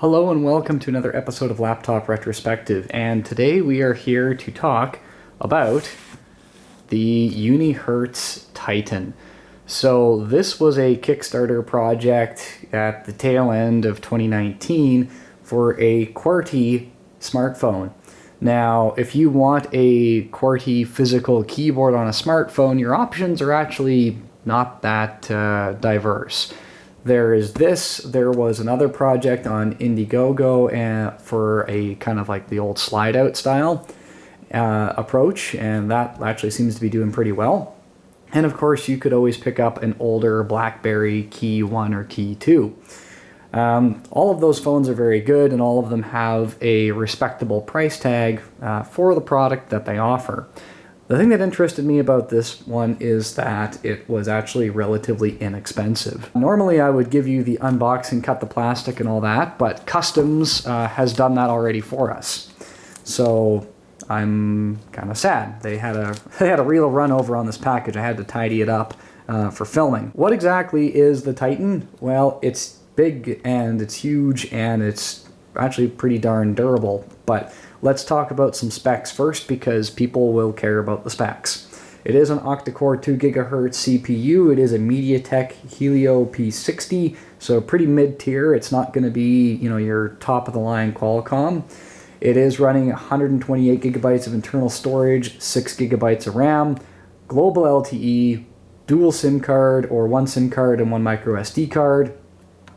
Hello and welcome to another episode of Laptop Retrospective, and today we are here to talk about the Unihertz Titan. So this was a Kickstarter project at the tail end of 2019 for a QWERTY smartphone. Now, if you want a QWERTY physical keyboard on a smartphone, your options are actually not that diverse. There is this, there was another project on Indiegogo for a kind of like the old slide out style approach, and that actually seems to be doing pretty well. And of course you could always pick up an older BlackBerry Key 1 or Key 2. All of those phones are very good, and all of them have a respectable price tag for the product that they offer. The thing that interested me about this one is that it was actually relatively inexpensive. Normally I would give you the unboxing, cut the plastic and all that, but Customs has done that already for us. So I'm kind of sad. They had a real run over on this package. I had to tidy it up for filming. What exactly is the Titan? Well, it's big and it's huge and it's actually pretty darn durable, but let's talk about some specs first because people will care about the specs. It is an octa-core 2 GHz CPU. It is a MediaTek Helio P60, so pretty mid-tier. It's not going to be, your top-of-the-line Qualcomm. It is running 128 gigabytes of internal storage, 6 gigabytes of RAM, global LTE, dual SIM card or one SIM card and one micro SD card,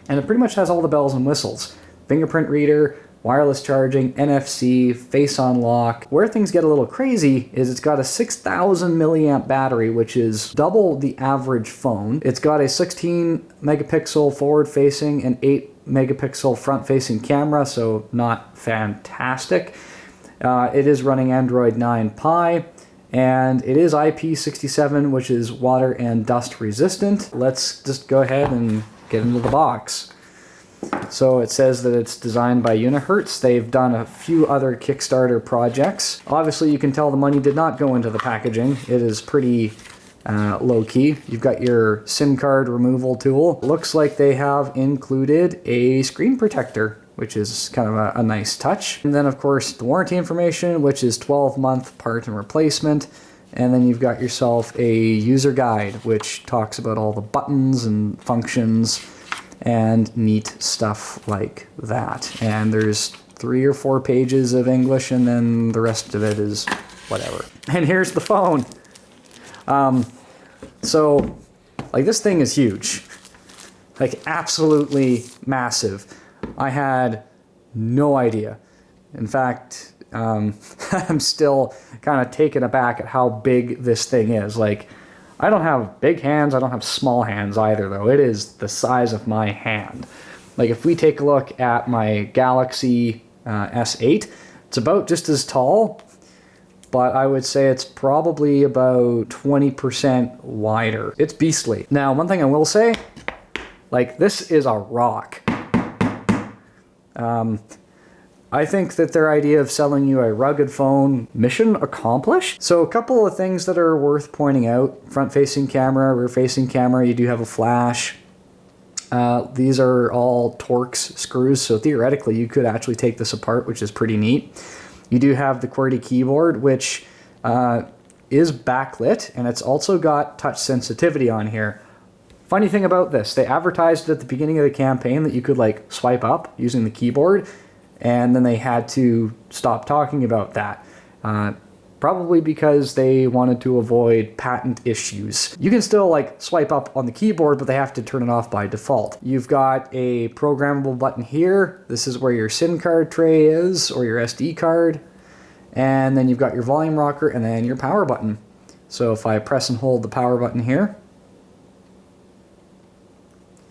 and it pretty much has all the bells and whistles. Fingerprint reader, wireless charging, NFC, face unlock. Where things get a little crazy is it's got a 6,000 milliamp battery, which is double the average phone. It's got a 16 megapixel forward facing and 8 megapixel front facing camera, so not fantastic. It is running Android 9 Pie, and it is IP67, which is water and dust resistant. Let's just go ahead and get into the box. So it says that it's designed by Unihertz. They've done a few other Kickstarter projects. Obviously you can tell the money did not go into the packaging. It is pretty low-key. You've got your SIM card removal tool. Looks like they have included a screen protector, which is kind of a nice touch. And then of course the warranty information, which is 12-month part and replacement. And then you've got yourself a user guide, which talks about all the buttons and functions and neat stuff like that. And there's 3 or 4 pages of English, and then the rest of it is whatever. And here's the phone. So, like, this thing is huge. Like, absolutely massive. I had no idea. In fact, I'm still kind of taken aback at how big this thing is. Like, I don't have big hands, I don't have small hands either, though. It is the size of my hand. Like, if we take a look at my Galaxy S8, it's about just as tall, but I would say it's probably about 20% wider. It's beastly. Now, one thing I will say, like, this is a rock. I think that their idea of selling you a rugged phone, mission accomplished. So a couple of things that are worth pointing out. Front-facing camera, rear-facing camera, you do have a flash. These are all Torx screws, so theoretically you could actually take this apart, which is pretty neat. You do have the QWERTY keyboard, which is backlit, and it's also got touch sensitivity on here. Funny thing about this, they advertised at the beginning of the campaign that you could like swipe up using the keyboard, and then they had to stop talking about that. Probably because they wanted to avoid patent issues. You can still like swipe up on the keyboard, but they have to turn it off by default. You've got a programmable button here. This is where your SIM card tray is, or your SD card. And then you've got your volume rocker and then your power button. So if I press and hold the power button here,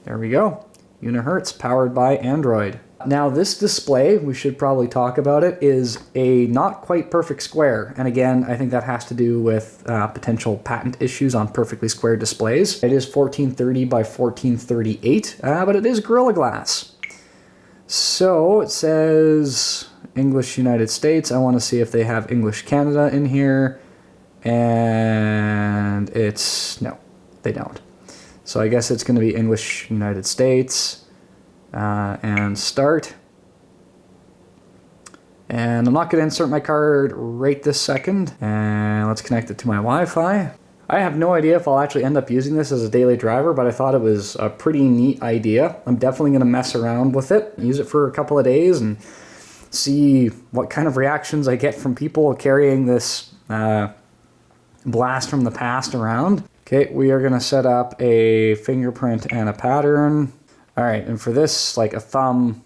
there we go. Unihertz, powered by Android. Now this display, we should probably talk about it, is a not quite perfect square. And again, I think that has to do with potential patent issues on perfectly square displays. It is 1430 by 1438, but it is Gorilla Glass. So it says English United States. I want to see if they have English Canada in here. And no, they don't. So I guess it's going to be English United States. And start. And I'm not going to insert my card right this second. And let's connect it to my Wi-Fi. I have no idea if I'll actually end up using this as a daily driver, but I thought it was a pretty neat idea. I'm definitely going to mess around with it, use it for a couple of days, and see what kind of reactions I get from people carrying this blast from the past around. Okay, we are going to set up a fingerprint and a pattern. All right, and for this, like a thumb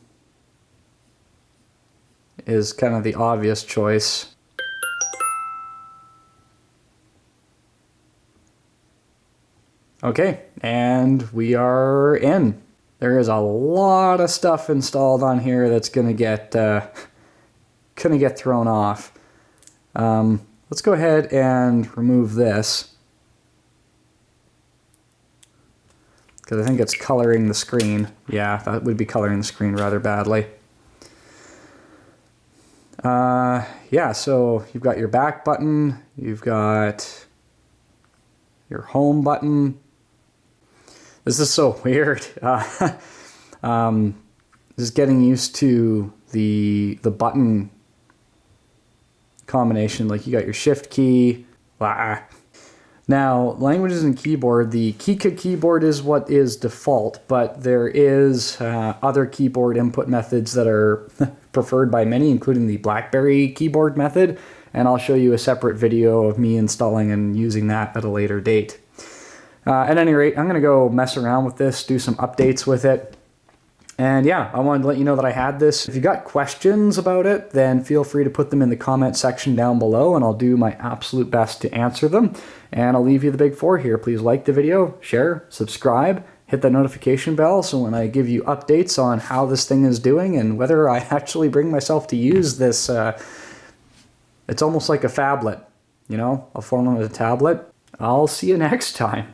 is kind of the obvious choice. Okay, and we are in. There is a lot of stuff installed on here that's gonna get thrown off. Let's go ahead and remove this, because I think it's coloring the screen. Yeah, that would be coloring the screen rather badly. Yeah, so you've got your back button, you've got your home button. This is so weird. Just getting used to the button combination. Like you got your shift key. Now, languages and keyboard, the Kika keyboard is what is default, but there is other keyboard input methods that are preferred by many, including the BlackBerry keyboard method, and I'll show you a separate video of me installing and using that at a later date. At any rate, I'm going to go mess around with this, do some updates with it. And yeah, I wanted to let you know that I had this. If you got questions about it, then feel free to put them in the comment section down below, and I'll do my absolute best to answer them. And I'll leave you the big four here. Please like the video, share, subscribe, hit that notification bell so when I give you updates on how this thing is doing and whether I actually bring myself to use this, it's almost like a phablet, you know, a form of a tablet. I'll see you next time.